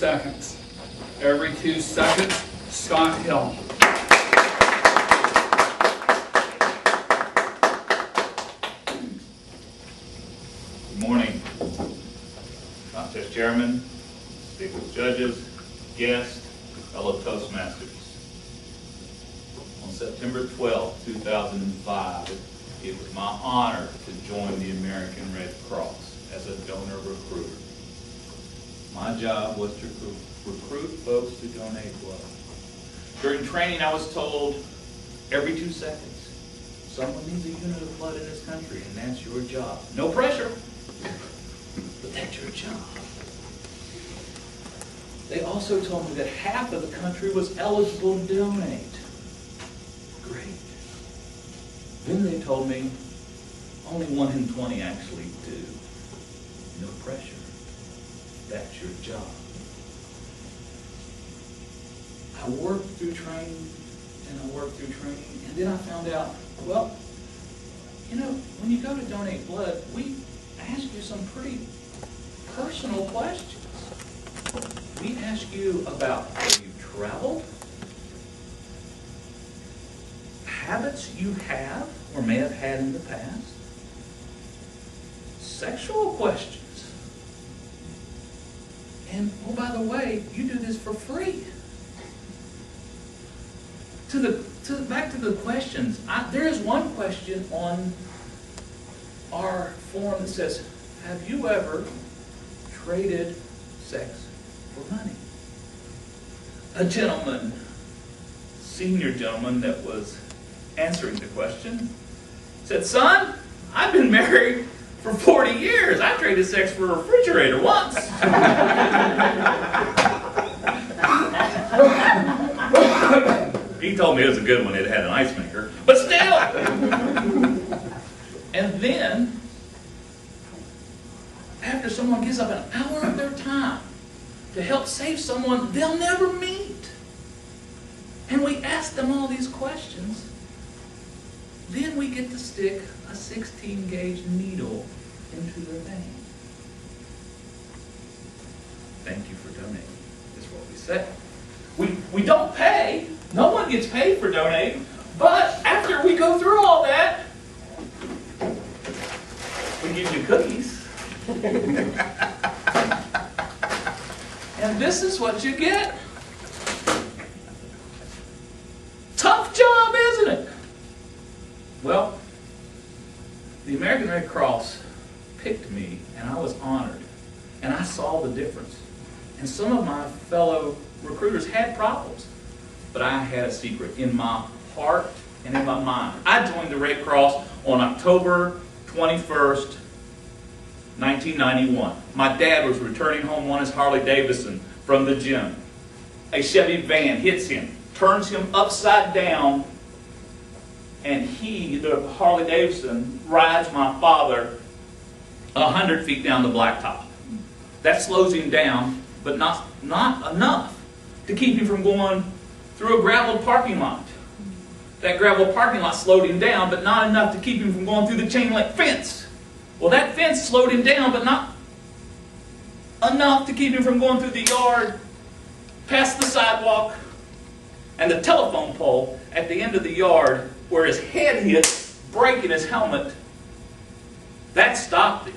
seconds. Every 2 seconds, Scott Hill. Good morning, contest chairman, distinguished judges, guests, fellow Toastmasters. On September 12, 2005, it was my honor to join the American Red Cross as a donor recruiter. My job was to recruit folks to donate blood. During training, I was told every 2 seconds, someone needs a unit of blood in this country, and that's your job. No pressure, but that's your job. They also told me that half of the country was eligible to donate. Great. Then they told me only 1 in 20 actually do. No pressure. That's your job. I worked through training, and then I found out, well, you know, when you go to donate blood, we ask you some pretty personal questions. We ask you about where you traveled, habits you have or may have had in the past, sexual questions. And, oh, by the way, you do this for free. Back to the questions. There is one question on our form that says, have you ever traded sex for money? A gentleman, senior gentleman that was answering the question, said, son, I've been married for 40 years. I traded sex for a refrigerator once. He told me it was a good one. It had an ice maker. But still. And then, after someone gives up an hour of their time to help save someone they'll never meet, and we ask them all these questions, then we get to stick a 16-gauge needle into their vein. Thank you for donating, is what we say. We don't pay. No one gets paid for donating. But after we go through all that, we give you cookies. And this is what you get. Tough job, isn't it? Well, the American Red Cross picked me, and I was honored. And I saw the difference. And some of my fellow recruiters had problems. But I had a secret in my heart and in my mind. I joined the Red Cross on October 21st, 1991. My dad was returning home on his Harley Davidson from the gym. A Chevy van hits him, turns him upside down, and the Harley Davidson, rides my father 100 feet down the blacktop. That slows him down, but not enough to keep him from going through a gravel parking lot. That gravel parking lot slowed him down, but not enough to keep him from going through the chain link fence. Well, that fence slowed him down, but not enough to keep him from going through the yard, past the sidewalk, and the telephone pole at the end of the yard where his head hit, breaking his helmet. That stopped him.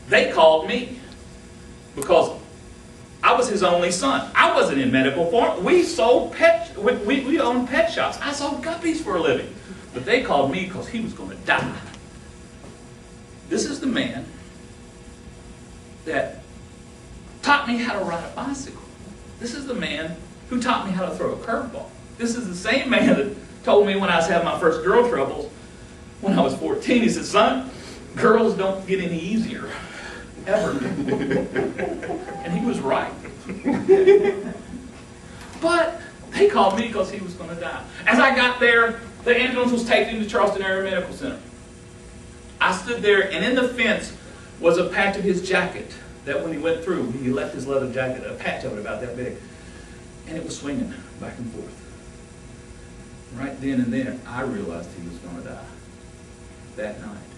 They called me because I was his only son. I wasn't in medical form. We sold we owned pet shops. I sold guppies for a living. But they called me because he was going to die. This is the man that taught me how to ride a bicycle. This is the man who taught me how to throw a curveball. This is the same man that told me when I was having my first girl troubles when I was 14. He said, son, girls don't get any easier. Ever. And he was right. But they called me because he was going to die. As I got there, the ambulance was taken to Charleston Area Medical Center. I stood there, and in the fence was a patch of his jacket that when he went through, he left his leather jacket, a patch of it about that big. And it was swinging back and forth. Right then and there, I realized he was going to die that night.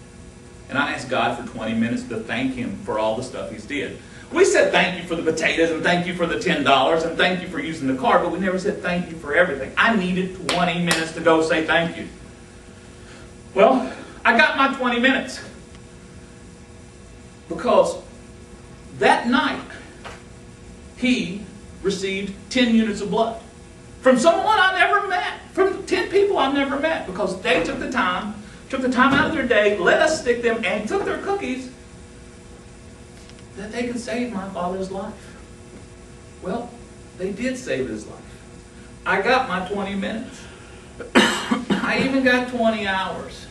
And I asked God for 20 minutes to thank him for all the stuff he's did. We said thank you for the potatoes and thank you for the $10 and thank you for using the card, but we never said thank you for everything. I needed 20 minutes to go say thank you. Well, I got my 20 minutes. Because that night, he received 10 units of blood. From someone I never met. From 10 people I never met. Because they took the time out of their day, let us stick them, and took their cookies that they could save my father's life. Well, they did save his life. I got my 20 minutes. I even got 20 hours.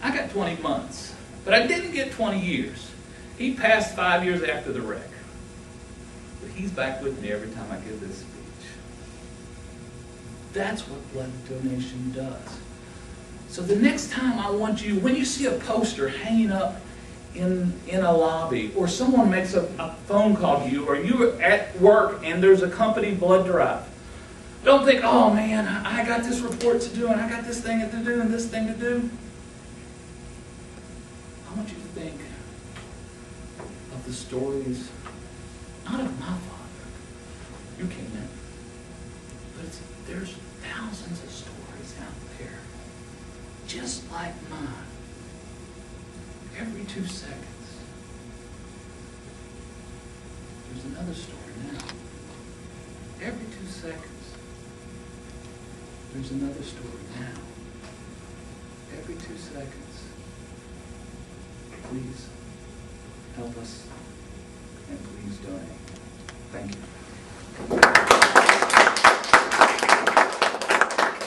I got 20 months. But I didn't get 20 years. He passed 5 years after the wreck. But he's back with me every time I give this speech. That's what blood donation does. So the next time I want you, when you see a poster hanging up in a lobby, or someone makes a phone call to you, or you're at work and there's a company blood drive, don't think, oh man, I got this report to do and I got this thing to do and this thing to do. I want you to think of the stories, not of my father. You came in. But there's thousands of stories out there, just like mine. Every 2 seconds, there's another story now. Every 2 seconds, there's another story now. Every 2 seconds, please help us and please donate. Thank you.